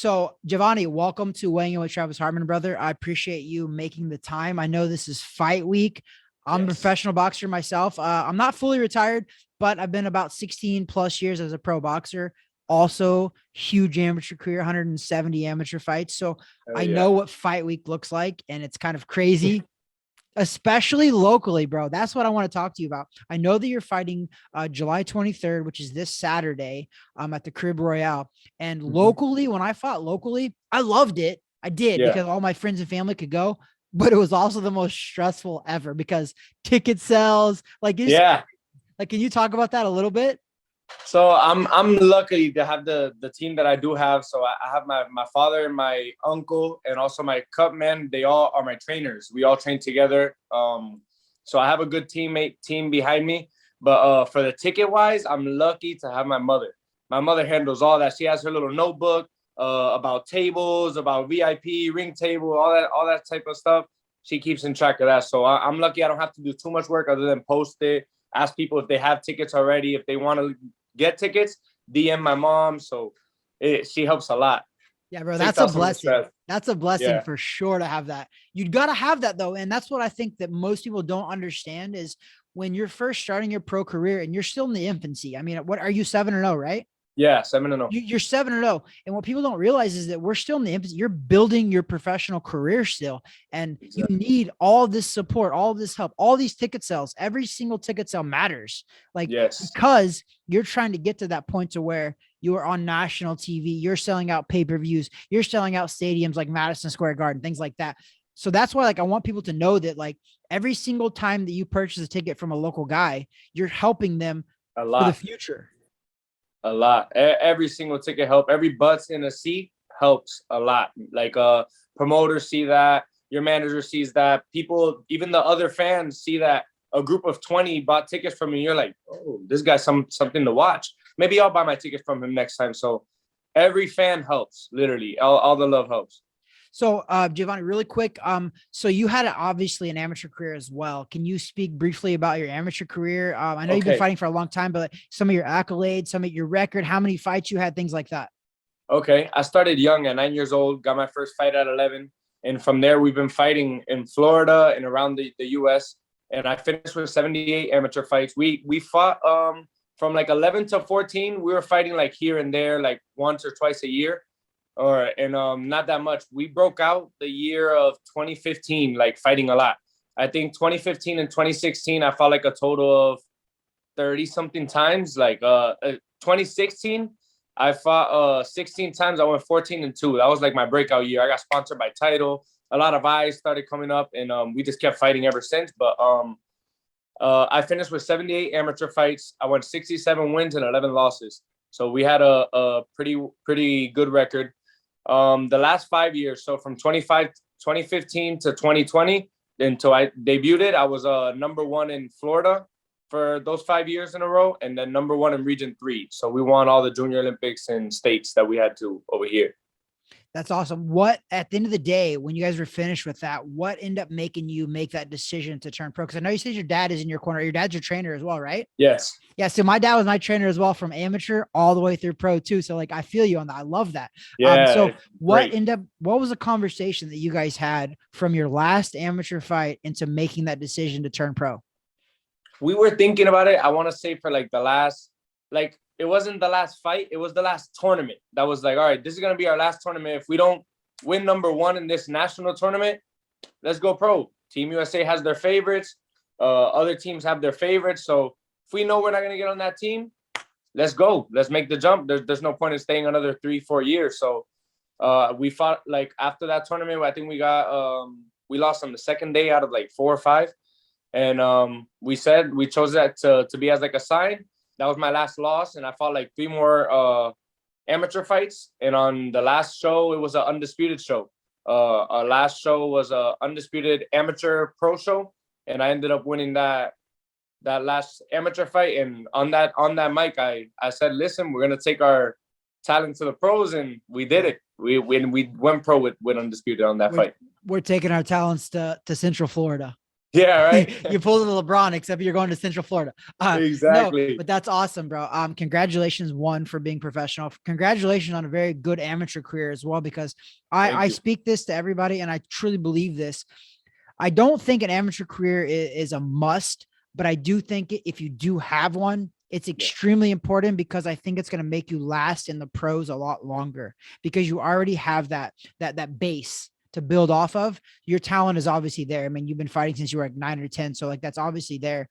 So, Giovanni, welcome to Weighing In with Travis Harmon, brother. I appreciate you making the time. I know this is fight week. I'm a Yes. professional boxer myself. I'm not fully retired, but I've been about 16 plus years as a pro boxer. Also, huge amateur career, 170 amateur fights. So Oh I yeah. know what fight week looks like, and it's kind of crazy, especially locally, bro. That's what I want to talk to you about. I know that you're fighting July 23rd, which is this Saturday, at the Crib Royale. And Mhm. locally, when I fought locally, I loved it. I did Yeah. because all my friends and family could go, but it was also the most stressful ever because ticket sales, Yeah. like, can you talk about that a little bit? So I'm lucky to have the team that I do have. So I have my father and my uncle and also my cut men. They all are my trainers. We all train together. So I have a good team behind me. But for the ticket wise, I'm lucky to have my mother. My mother handles all that. She has her little notebook about tables, about VIP, ring table, all that type of stuff. She keeps in track of that. So I'm lucky I don't have to do too much work other than post it, ask people if they have tickets already, if they want to get tickets, DM my mom. So she helps a lot. Yeah, bro, Takes that's a out some of the blessing. stress. That's a blessing Yeah. for sure to have that. You'd got to have that though. And that's what I think that most people don't understand is when you're first starting your pro career and you're still in the infancy. I mean, what are you 7-0, right? Yeah. 7-0. You're 7-0. And what people don't realize is that we're still in the infancy. You're building your professional career still. And you Exactly. need all this support, all this help, all these ticket sales. Every single ticket sale matters. Like, Yes. because you're trying to get to that point to where you are on national TV, you're selling out pay-per-views, you're selling out stadiums like Madison Square Garden, things like that. So that's why, like, I want people to know that, like, every single time that you purchase a ticket from a local guy, you're helping them A for the lot. future. A lot. Every single ticket help. Every butts in a seat helps a lot. Like promoters see that, your manager sees that, people, even the other fans see that a group of 20 bought tickets from you. You're like, oh, this guy's something to watch. Maybe I'll buy my ticket from him next time. So every fan helps, literally. All the love helps. So, Giovanni, really quick. So you had obviously an amateur career as well. Can you speak briefly about your amateur career? I know you've been Okay. fighting for a long time, but some of your accolades, some of your record, how many fights you had, things like that. Okay. I started young at 9 years old, got my first fight at 11. And from there, we've been fighting in Florida and around the US. And I finished with 78 amateur fights. We fought from like 11 to 14. We were fighting like here and there, like once or twice a year, or and not that much. We broke out the year of 2015, like fighting a lot. I think 2015 and 2016, I fought like a total of 30 something times. Like 2016, I fought 16 times. I went 14-2. That was like my breakout year. I got sponsored by Title. A lot of eyes started coming up, and we just kept fighting ever since. But I finished with 78 amateur fights. I won 67 wins and 11 losses. So we had a pretty good record. The last 5 years, so from 2015 to 2020, until I debuted, I was number one in Florida for those 5 years in a row, and then number one in Region 3. So we won all the Junior Olympics and states that we had to over here. That's awesome. What, at the end of the day, when you guys were finished with that, what ended up making you make that decision to turn pro? Because I know you said your dad is in your corner. Your dad's your trainer as well, right? Yes. Yeah. So my dad was my trainer as well, from amateur all the way through pro too. So, like, I feel you on that. I love that. Yeah, So it's great. what was the conversation that you guys had from your last amateur fight into making that decision to turn pro? We were thinking about it. I want to say for like the last, like it wasn't the last fight. It was the last tournament. That was like, all right, this is gonna be our last tournament. If we don't win number one in this national tournament, let's go pro. Team USA has their favorites. Other teams have their favorites. So if we know we're not gonna get on that team, let's go. Let's make the jump. There's no point in staying another 3-4 years. So we fought like after that tournament. I think we lost on the second day out of like 4 or 5. And we chose that to be as like a sign. That was my last loss, and I fought like 3 more amateur fights. And on the last show, it was an undisputed show. Our last show was a undisputed amateur pro show, and I ended up winning that last amateur fight. And on that mic, I said, listen, we're gonna take our talent to the pros, and we did it. We went pro with undisputed on that We're, fight. we're taking our talents to Central Florida. Yeah, right. You pulled the LeBron, except you're going to Central Florida. No, Exactly. but that's awesome, bro. Congratulations, one, for being professional. Congratulations on a very good amateur career as well, because Thank I you. speak this to everybody, and I truly believe this. I don't think an amateur career is a must, but I do think if you do have one, it's Yeah. extremely important, because I think it's going to make you last in the pros a lot longer, because you already have that base to build off of. Your talent is obviously there. I mean, you've been fighting since you were like 9 or 10. So like, that's obviously there.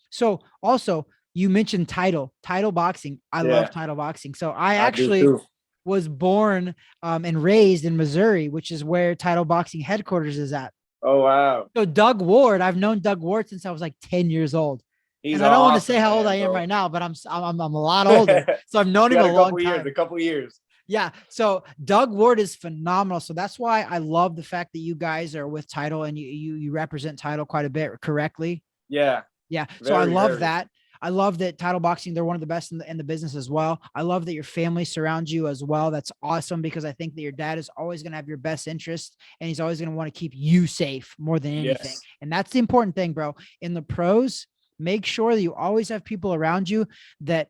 So also you mentioned title boxing. I love Yeah, title boxing. So I I do actually too. was born and raised in Missouri, which is where title boxing headquarters is at. Oh wow, So Doug Ward, I've known Doug Ward since I was like 10 years old. he's And an I don't want to say awesome how old man, I am bro. right now, but I'm a lot older. So I've known You him got a a long couple years, time. a couple years. Yeah. So Doug Ward is phenomenal. So that's why I love the fact that you guys are with Title, and you represent Title quite a bit correctly. Yeah, Yeah. So I very, love very. that. I love that title boxing, they're one of the best in the business as well. I love that your family surrounds you as well. That's awesome, because I think that your dad is always going to have your best interest, and he's always going to want to keep you safe more than anything. Yes. And that's the important thing, bro. In the pros, make sure that you always have people around you that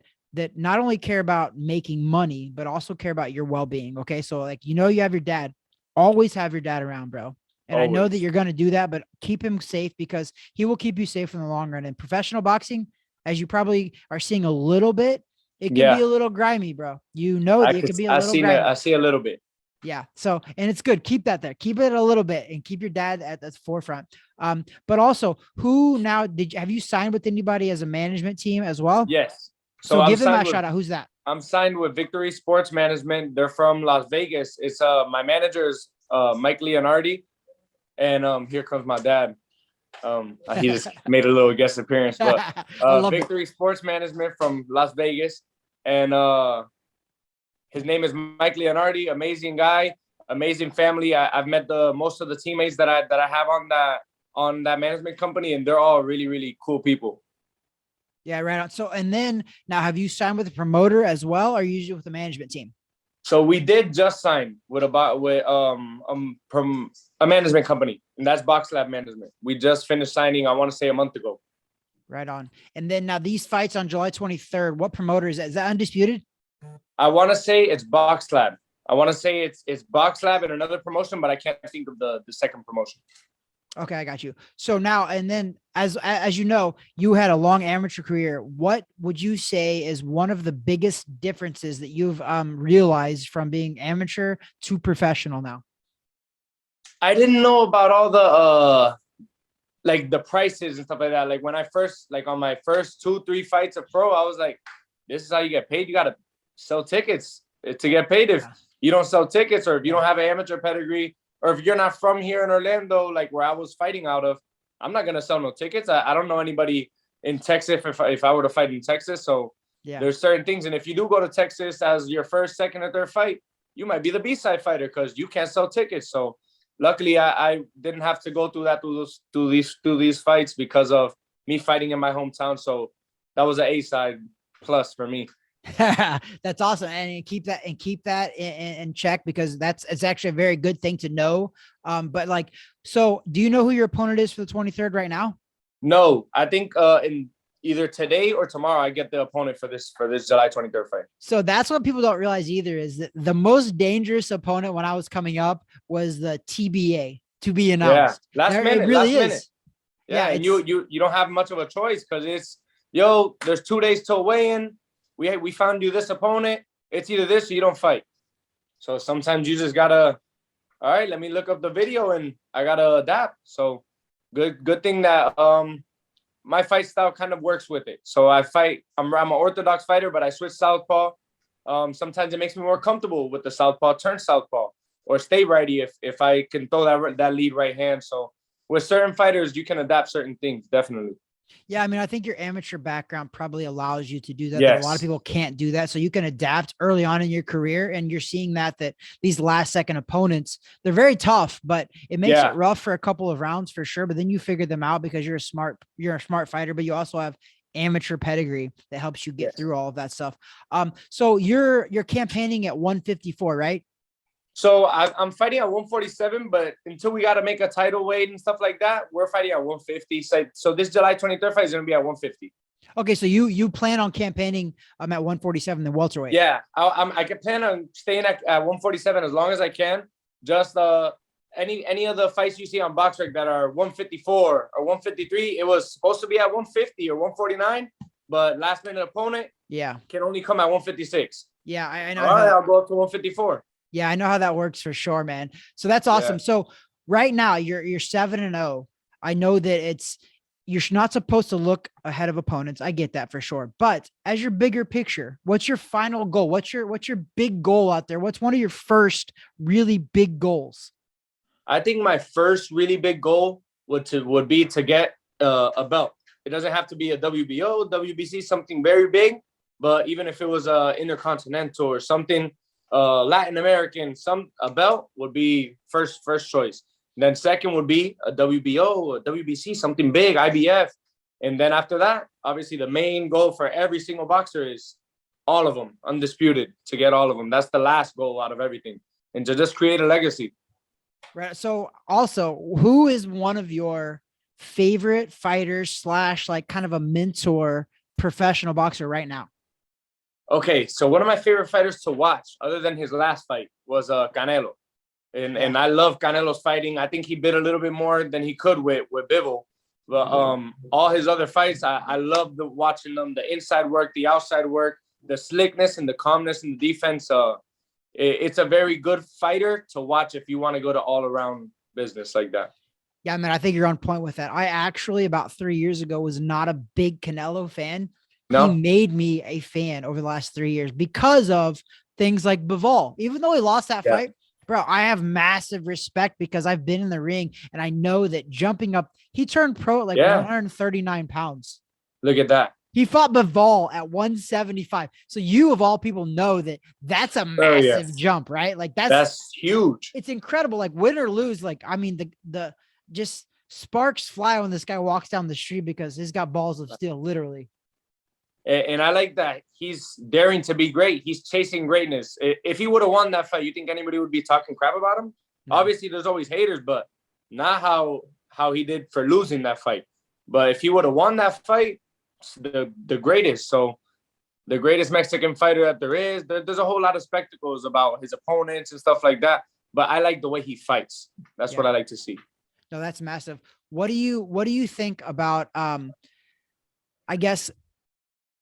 not only care about making money, but also care about your well-being. Okay. So like, you have your dad, always have your dad around, bro. And I know that Always. you're going to do that, but keep him safe, because he will keep you safe in the long run. And professional boxing, as you probably are seeing a little bit, it could be Yeah, a little grimy, bro. You know that it could be a little grimy. I see a little bit. Yeah. So, and it's good. Keep that there. Keep it a little bit, and keep your dad at the forefront. But also, who now have you signed with anybody as a management team as well? Yes. So So give them that shout out. Who's that? I'm signed with Victory Sports Management. They're from Las Vegas. It's my manager is Mike Leonardi, and here comes my dad. He just made a little guest appearance, but I love it. Victory Sports Management from Las Vegas, and his name is Mike Leonardi. Amazing guy, amazing family. I've met most of the teammates that I have on that management company, and they're all really, really cool people. Yeah, right on. So, and then now, have you signed with a promoter as well, or are you usually with the management team? So we did just sign with from a management company, and that's Box Lab Management. We just finished signing, I want to say, a month ago. Right on. And then now these fights on July 23rd, what promoter is that? Is that Undisputed? I want to say it's Box Lab. I want to say it's Box Lab and another promotion, but I can't think of the second promotion. Okay, I got you. So now, and then as you know, you had a long amateur career. What would you say is one of the biggest differences that you've realized from being amateur to professional now? I didn't know about all the like the prices and stuff like that. Like when I first, like on my first 2-3 fights of pro, I was like, this is how you get paid. You got to sell tickets to get paid. If you don't sell tickets, or if you don't have an amateur pedigree, or if you're not from here in Orlando, like where I was fighting out of, I'm not going to sell no tickets. I don't know anybody in Texas if I were to fight in Texas. So there's certain things. And if you do go to Texas as your first, second, or third fight, you might be the B-side fighter because you can't sell tickets. So luckily, I didn't have to go through that through these fights because of me fighting in my hometown. So that was an A-side plus for me. That's awesome. And keep that in check, because it's actually a very good thing to know. But like, so do you know who your opponent is for the 23rd right now? No, I think in either today or tomorrow I get the opponent for this July 23rd fight. So that's what people don't realize either, is that the most dangerous opponent when I was coming up was the TBA, to be announced. Yeah, last minute. Yeah, and you don't have much of a choice, because it's there's 2 days till weigh-in. We found you this opponent. It's either this or you don't fight. So sometimes you just gotta, all right, let me look up the video, and I gotta adapt. So good thing that my fight style kind of works with it. So I'm an orthodox fighter, but I switch southpaw. Sometimes it makes me more comfortable with the southpaw, turn southpaw, or stay righty if I can throw that lead right hand. So with certain fighters, you can adapt certain things, definitely. Yeah, I mean, I think your amateur background probably allows you to do that. Yes. A lot of people can't do that. So you can adapt early on in your career, and you're seeing that these last second opponents, they're very tough, but it makes it rough for a couple of rounds for sure. But then you figure them out because you're a smart fighter, but you also have amateur pedigree that helps you get through all of that stuff. So you're campaigning at 154, right? So I'm fighting at 147, but until we got to make a title weight and stuff like that, we're fighting at 150. So this July 23rd fight is going to be at 150. Okay, so you plan on campaigning at 147, the welterweight? Yeah, I can plan on staying at 147 as long as I can. Just any of the fights you see on BoxRec that are 154 or 153, it was supposed to be at 150 or 149, but last minute opponent can only come at 156. Yeah, I know. All right, I'll go up to 154. Yeah, I know how that works for sure, man. So that's awesome. Yeah. So right now you're 7-0. I know that you're not supposed to look ahead of opponents. I get that for sure. But as your bigger picture, what's your final goal? What's your big goal out there? What's one of your first really big goals? I think my first really big goal would be to get a belt. It doesn't have to be a WBO, WBC, something very big. But even if it was intercontinental or something Latin American, a belt would be first choice. And then second would be a WBO, a WBC, something big, IBF. And then after that, obviously the main goal for every single boxer is all of them, undisputed, to get all of them. That's the last goal out of everything. And to just create a legacy. Right. So also, who is one of your favorite fighters / like kind of a mentor professional boxer right now? Okay, so one of my favorite fighters to watch, other than his last fight, was Canelo. And I love Canelo's fighting. I think he bit a little bit more than he could with Bivol. But all his other fights, I love watching them, the inside work, the outside work, the slickness and the calmness in the defense. It's a very good fighter to watch if you want to go to all-around business like that. Yeah, man, I think you're on point with that. I actually, about 3 years ago, was not a big Canelo fan. No. He made me a fan over the last 3 years because of things like Bivol. Even though he lost that fight, bro, I have massive respect because I've been in the ring and I know that jumping up, he turned pro at like 139 pounds. Look at that. He fought Bivol at 175. So you, of all people, know that that's a massive jump, right? Like that's huge. It's incredible. Like win or lose, like, I mean, the just sparks fly when this guy walks down the street because he's got balls of steel, literally. And I like that he's daring to be great. He's chasing greatness. If he would have won that fight, you think anybody would be talking crap about him? No. Obviously, there's always haters, but not how he did for losing that fight. But if he would have won that fight, the greatest. So the greatest Mexican fighter that there is. There's a whole lot of spectacles about his opponents and stuff like that. But I like the way he fights. That's what I like to see. No, that's massive. What do you think about I guess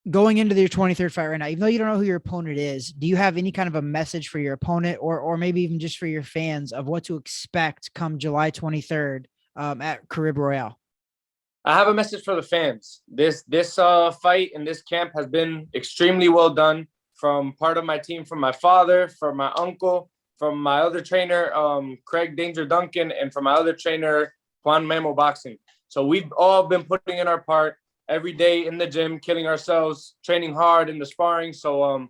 going into your 23rd fight right now, even though you don't know who your opponent is, do you have any kind of a message for your opponent or maybe even just for your fans of what to expect come July 23rd at Carib Royale? I have a message for the fans. This fight and this camp has been extremely well done from part of my team, from my father, from my uncle, from my other trainer, Craig Danger Duncan, and from my other trainer, Juan Memo Boxing. So we've all been putting in our part every day in the gym, killing ourselves, training hard in the sparring. So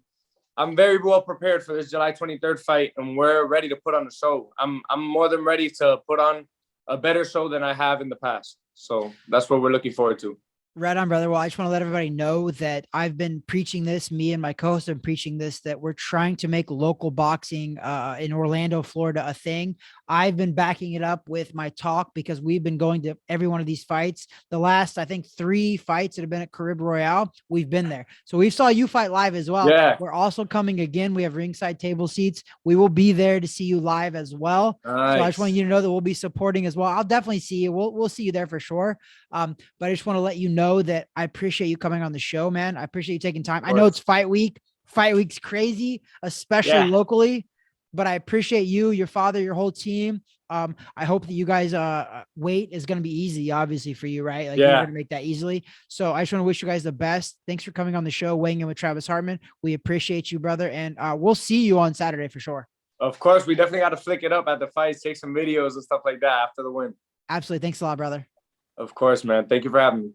I'm very well prepared for this July 23rd fight, and we're ready to put on a show. I'm more than ready to put on a better show than I have in the past. So that's what we're looking forward to. Right on, brother. Well, I just want to let everybody know that I've been preaching this, me and my co-host have been preaching this, that we're trying to make local boxing in Orlando, Florida, a thing. I've been backing it up with my talk because we've been going to every one of these fights. The last, I think, 3 fights that have been at Carib Royale, we've been there. So we saw you fight live as well. Yeah. We're also coming again. We have ringside table seats. We will be there to see you live as well. Nice. So I just want you to know that we'll be supporting as well. I'll definitely see you. We'll see you there for sure. But I just want to let you know that I appreciate you coming on the show, man. I appreciate you taking time. I know it's fight week. Fight week's crazy, especially locally, but I appreciate you, your father, your whole team. I hope that you guys weight is going to be easy, obviously, for you, right? Like you're going to make that easily. So I just want to wish you guys the best. Thanks for coming on the show, weighing in with Travis Hartman. We appreciate you, brother. And we'll see you on Saturday for sure. Of course, we definitely got to flick it up at the fights, take some videos and stuff like that after the win. Absolutely. Thanks a lot, brother. Of course, man. Thank you for having me.